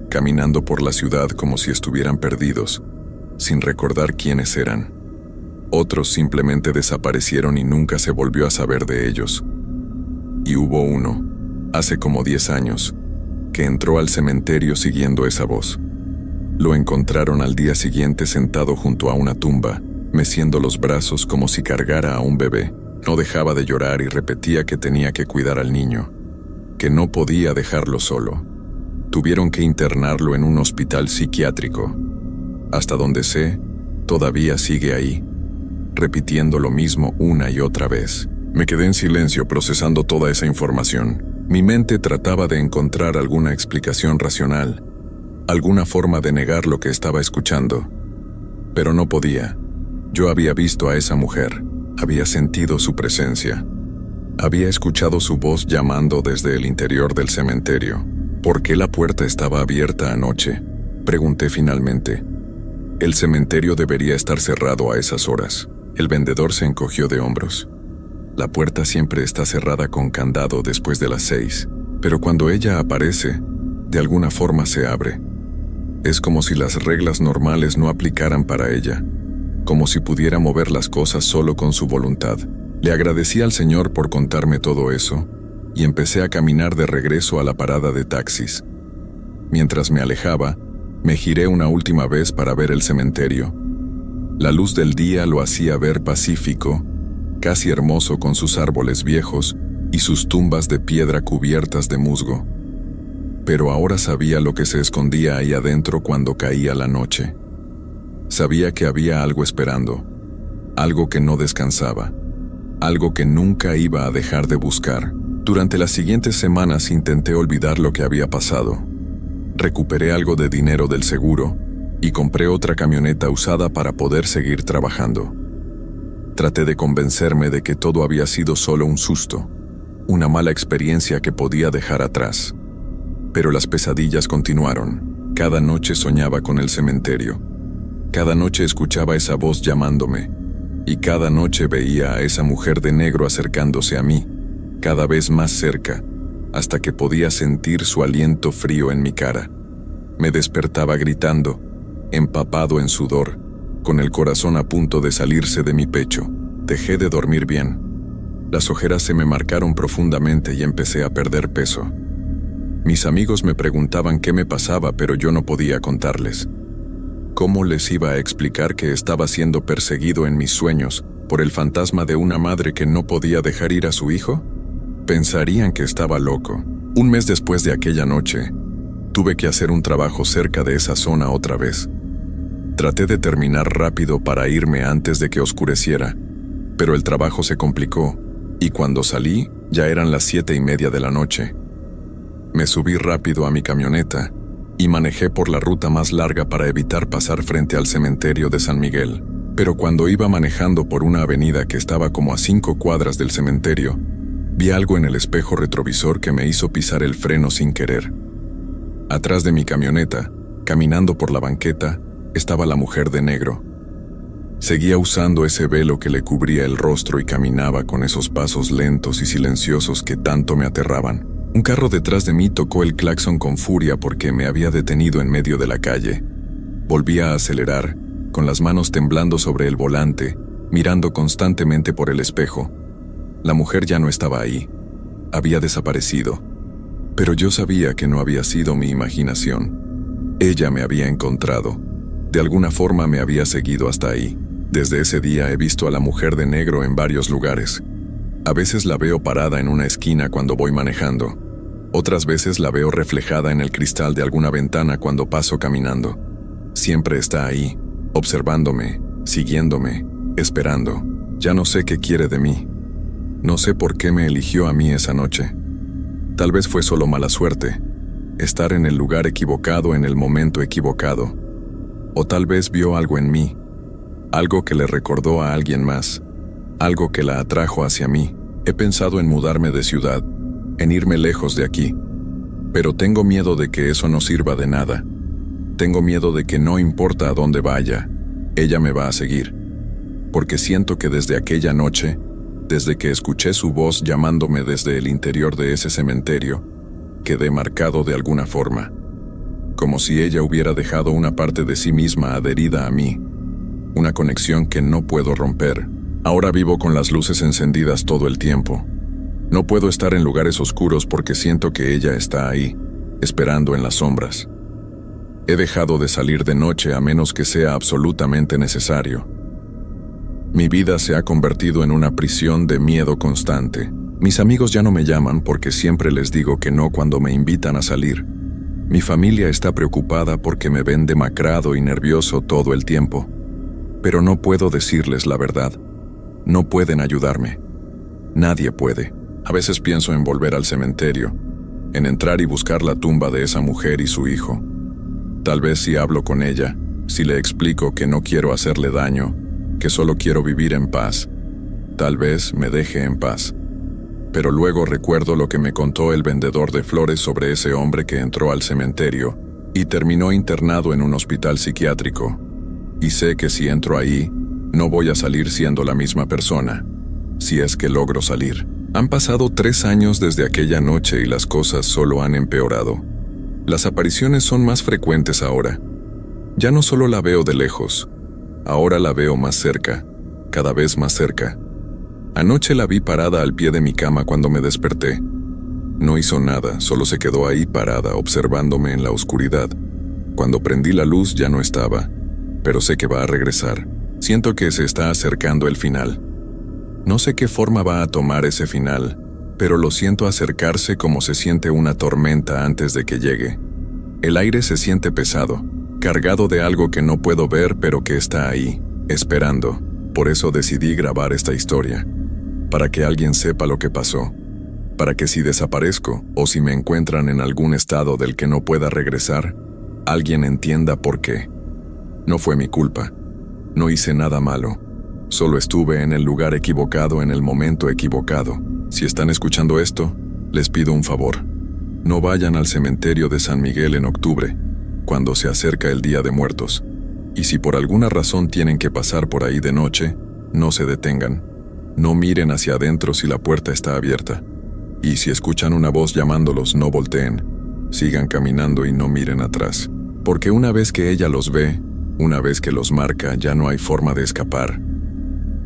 caminando por la ciudad como si estuvieran perdidos, sin recordar quiénes eran. Otros simplemente desaparecieron y nunca se volvió a saber de ellos. Y hubo uno, hace como 10 años, que entró al cementerio siguiendo esa voz. Lo encontraron al día siguiente sentado junto a una tumba, meciendo los brazos como si cargara a un bebé. No dejaba de llorar y repetía que tenía que cuidar al niño, que no podía dejarlo solo. Tuvieron que internarlo en un hospital psiquiátrico. Hasta donde sé, todavía sigue ahí, repitiendo lo mismo una y otra vez. Me quedé en silencio procesando toda esa información. Mi mente trataba de encontrar alguna explicación racional, alguna forma de negar lo que estaba escuchando. Pero no podía. Yo había visto a esa mujer, había sentido su presencia. Había escuchado su voz llamando desde el interior del cementerio. ¿Por qué la puerta estaba abierta anoche?, pregunté finalmente. El cementerio debería estar cerrado a esas horas. El vendedor se encogió de hombros. La puerta siempre está cerrada con candado después de las 6, pero cuando ella aparece, de alguna forma se abre. Es como si las reglas normales no aplicaran para ella, como si pudiera mover las cosas solo con su voluntad. Le agradecí al Señor por contarme todo eso, y empecé a caminar de regreso a la parada de taxis. Mientras me alejaba, me giré una última vez para ver el cementerio. La luz del día lo hacía ver pacífico, casi hermoso con sus árboles viejos y sus tumbas de piedra cubiertas de musgo. Pero ahora sabía lo que se escondía ahí adentro cuando caía la noche. Sabía que había algo esperando, algo que no descansaba, algo que nunca iba a dejar de buscar. Durante las siguientes semanas intenté olvidar lo que había pasado. Recuperé algo de dinero del seguro y compré otra camioneta usada para poder seguir trabajando. Traté de convencerme de que todo había sido solo un susto, una mala experiencia que podía dejar atrás. Pero las pesadillas continuaron. Cada noche soñaba con el cementerio. Cada noche escuchaba esa voz llamándome. Y cada noche veía a esa mujer de negro acercándose a mí, cada vez más cerca, hasta que podía sentir su aliento frío en mi cara. Me despertaba gritando, empapado en sudor, con el corazón a punto de salirse de mi pecho. Dejé de dormir bien. Las ojeras se me marcaron profundamente y empecé a perder peso. Mis amigos me preguntaban qué me pasaba, pero yo no podía contarles. ¿Cómo les iba a explicar que estaba siendo perseguido en mis sueños por el fantasma de una madre que no podía dejar ir a su hijo? Pensarían que estaba loco. Un mes después de aquella noche, tuve que hacer un trabajo cerca de esa zona otra vez. Traté de terminar rápido para irme antes de que oscureciera, pero el trabajo se complicó, y cuando salí, ya eran las 7:30 de la noche. Me subí rápido a mi camioneta y manejé por la ruta más larga para evitar pasar frente al cementerio de San Miguel. Pero cuando iba manejando por una avenida que estaba como a 5 cuadras del cementerio, vi algo en el espejo retrovisor que me hizo pisar el freno sin querer. Atrás de mi camioneta, caminando por la banqueta, estaba la mujer de negro. Seguía usando ese velo que le cubría el rostro y caminaba con esos pasos lentos y silenciosos que tanto me aterraban. Un carro detrás de mí tocó el claxon con furia porque me había detenido en medio de la calle. Volví a acelerar, con las manos temblando sobre el volante, mirando constantemente por el espejo. La mujer ya no estaba ahí. Había desaparecido. Pero yo sabía que no había sido mi imaginación. Ella me había encontrado. De alguna forma me había seguido hasta ahí. Desde ese día he visto a la mujer de negro en varios lugares. A veces la veo parada en una esquina cuando voy manejando. Otras veces la veo reflejada en el cristal de alguna ventana cuando paso caminando. Siempre está ahí, observándome, siguiéndome, esperando. Ya no sé qué quiere de mí. No sé por qué me eligió a mí esa noche. Tal vez fue solo mala suerte, estar en el lugar equivocado en el momento equivocado. O tal vez vio algo en mí, algo que le recordó a alguien más, algo que la atrajo hacia mí. He pensado en mudarme de ciudad, en irme lejos de aquí, pero tengo miedo de que eso no sirva de nada. Tengo miedo de que no importa a dónde vaya, ella me va a seguir, porque siento que desde aquella noche, desde que escuché su voz llamándome desde el interior de ese cementerio, quedé marcado de alguna forma, como si ella hubiera dejado una parte de sí misma adherida a mí, una conexión que no puedo romper. Ahora vivo con las luces encendidas todo el tiempo. No puedo estar en lugares oscuros porque siento que ella está ahí, esperando en las sombras. He dejado de salir de noche a menos que sea absolutamente necesario. Mi vida se ha convertido en una prisión de miedo constante. Mis amigos ya no me llaman porque siempre les digo que no cuando me invitan a salir. Mi familia está preocupada porque me ven demacrado y nervioso todo el tiempo. Pero no puedo decirles la verdad. No pueden ayudarme. Nadie puede. A veces pienso en volver al cementerio, en entrar y buscar la tumba de esa mujer y su hijo. Tal vez si hablo con ella, si le explico que no quiero hacerle daño, que solo quiero vivir en paz, tal vez me deje en paz. Pero luego recuerdo lo que me contó el vendedor de flores sobre ese hombre que entró al cementerio y terminó internado en un hospital psiquiátrico. Y sé que si entro ahí, no voy a salir siendo la misma persona, si es que logro salir. Han pasado 3 años desde aquella noche y las cosas solo han empeorado. Las apariciones son más frecuentes ahora. Ya no solo la veo de lejos, ahora la veo más cerca, cada vez más cerca. Anoche la vi parada al pie de mi cama cuando me desperté. No hizo nada, solo se quedó ahí parada, observándome en la oscuridad. Cuando prendí la luz ya no estaba, pero sé que va a regresar. Siento que se está acercando el final. No sé qué forma va a tomar ese final, pero lo siento acercarse como se siente una tormenta antes de que llegue. El aire se siente pesado, cargado de algo que no puedo ver pero que está ahí, esperando. Por eso decidí grabar esta historia, para que alguien sepa lo que pasó, para que si desaparezco o si me encuentran en algún estado del que no pueda regresar, alguien entienda por qué. No fue mi culpa, no hice nada malo, solo estuve en el lugar equivocado en el momento equivocado. Si están escuchando esto, les pido un favor. No vayan al cementerio de San Miguel en octubre, cuando se acerca el Día de Muertos. Y si por alguna razón tienen que pasar por ahí de noche, no se detengan. No miren hacia adentro si la puerta está abierta. Y si escuchan una voz llamándolos, no volteen. Sigan caminando y no miren atrás. Porque una vez que ella los ve, una vez que los marca, ya no hay forma de escapar.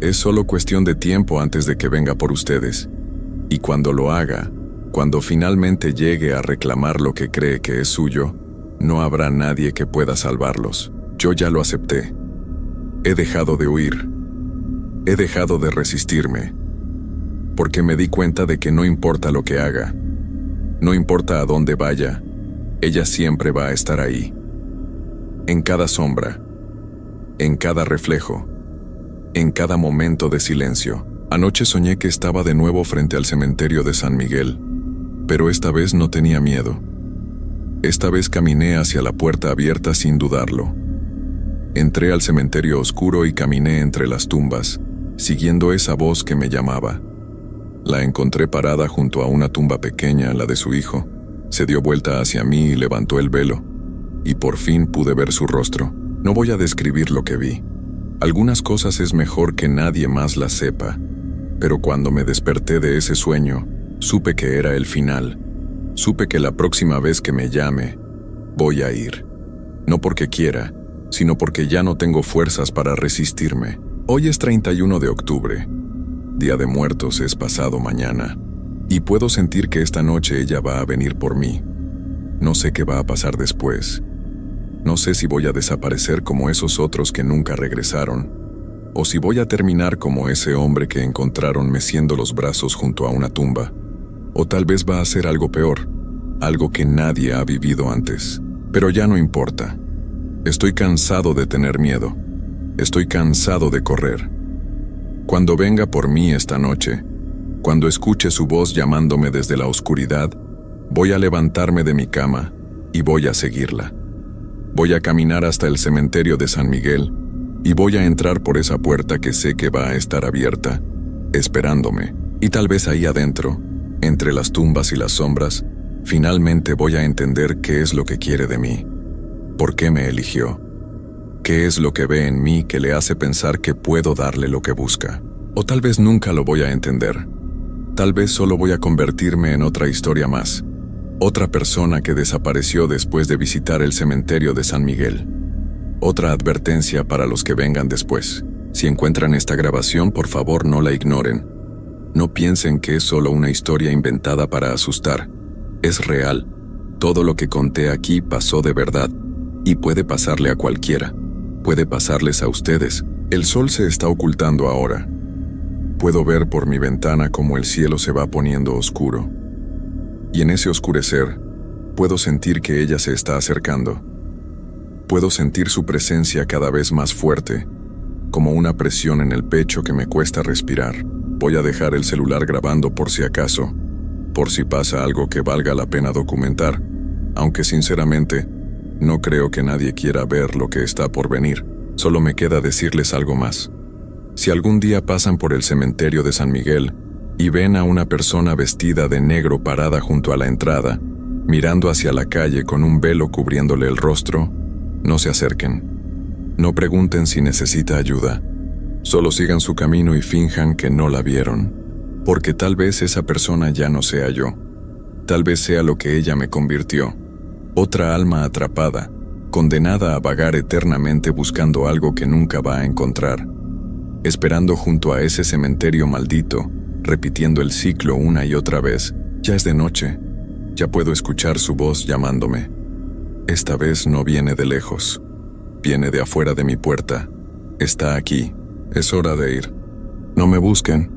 Es solo cuestión de tiempo antes de que venga por ustedes. Y cuando lo haga, cuando finalmente llegue a reclamar lo que cree que es suyo, no habrá nadie que pueda salvarlos. Yo ya lo acepté. He dejado de huir. He dejado de resistirme. Porque me di cuenta de que no importa lo que haga, no importa a dónde vaya, ella siempre va a estar ahí. En cada sombra, en cada reflejo, en cada momento de silencio. Anoche soñé que estaba de nuevo frente al cementerio de San Miguel, pero esta vez no tenía miedo. Esta vez caminé hacia la puerta abierta sin dudarlo. Entré al cementerio oscuro y caminé entre las tumbas, siguiendo esa voz que me llamaba. La encontré parada junto a una tumba pequeña, la de su hijo. Se dio vuelta hacia mí y levantó el velo, y por fin pude ver su rostro. No voy a describir lo que vi. Algunas cosas es mejor que nadie más las sepa, pero cuando me desperté de ese sueño, supe que era el final. Supe que la próxima vez que me llame, voy a ir. No porque quiera, sino porque ya no tengo fuerzas para resistirme. Hoy es 31 de octubre. Día de Muertos es pasado mañana. Y puedo sentir que esta noche ella va a venir por mí. No sé qué va a pasar después. No sé si voy a desaparecer como esos otros que nunca regresaron, o si voy a terminar como ese hombre que encontraron meciendo los brazos junto a una tumba. O tal vez va a ser algo peor, algo que nadie ha vivido antes. Pero ya no importa. Estoy cansado de tener miedo. Estoy cansado de correr. Cuando venga por mí esta noche, cuando escuche su voz llamándome desde la oscuridad, voy a levantarme de mi cama y voy a seguirla. Voy a caminar hasta el cementerio de San Miguel y voy a entrar por esa puerta que sé que va a estar abierta, esperándome. Y tal vez ahí adentro, entre las tumbas y las sombras, finalmente voy a entender qué es lo que quiere de mí. ¿Por qué me eligió? ¿Qué es lo que ve en mí que le hace pensar que puedo darle lo que busca? O tal vez nunca lo voy a entender. Tal vez solo voy a convertirme en otra historia más. Otra persona que desapareció después de visitar el cementerio de San Miguel. Otra advertencia para los que vengan después. Si encuentran esta grabación, por favor no la ignoren. No piensen que es solo una historia inventada para asustar. Es real. Todo lo que conté aquí pasó de verdad. Y puede pasarle a cualquiera. Puede pasarles a ustedes. El sol se está ocultando ahora. Puedo ver por mi ventana cómo el cielo se va poniendo oscuro. Y en ese oscurecer, puedo sentir que ella se está acercando. Puedo sentir su presencia cada vez más fuerte, como una presión en el pecho que me cuesta respirar. Voy a dejar el celular grabando por si acaso, por si pasa algo que valga la pena documentar, aunque sinceramente, no creo que nadie quiera ver lo que está por venir. Solo me queda decirles algo más. Si algún día pasan por el cementerio de San Miguel y ven a una persona vestida de negro parada junto a la entrada, mirando hacia la calle con un velo cubriéndole el rostro, no se acerquen. No pregunten si necesita ayuda. Solo sigan su camino y finjan que no la vieron, porque tal vez esa persona ya no sea yo. Tal vez sea lo que ella me convirtió. Otra alma atrapada, condenada a vagar eternamente buscando algo que nunca va a encontrar, esperando junto a ese cementerio maldito, repitiendo el ciclo una y otra vez. Ya es de noche, ya puedo escuchar su voz llamándome. Esta vez no viene de lejos, viene de afuera de mi puerta. Está aquí, es hora de ir. No me busquen.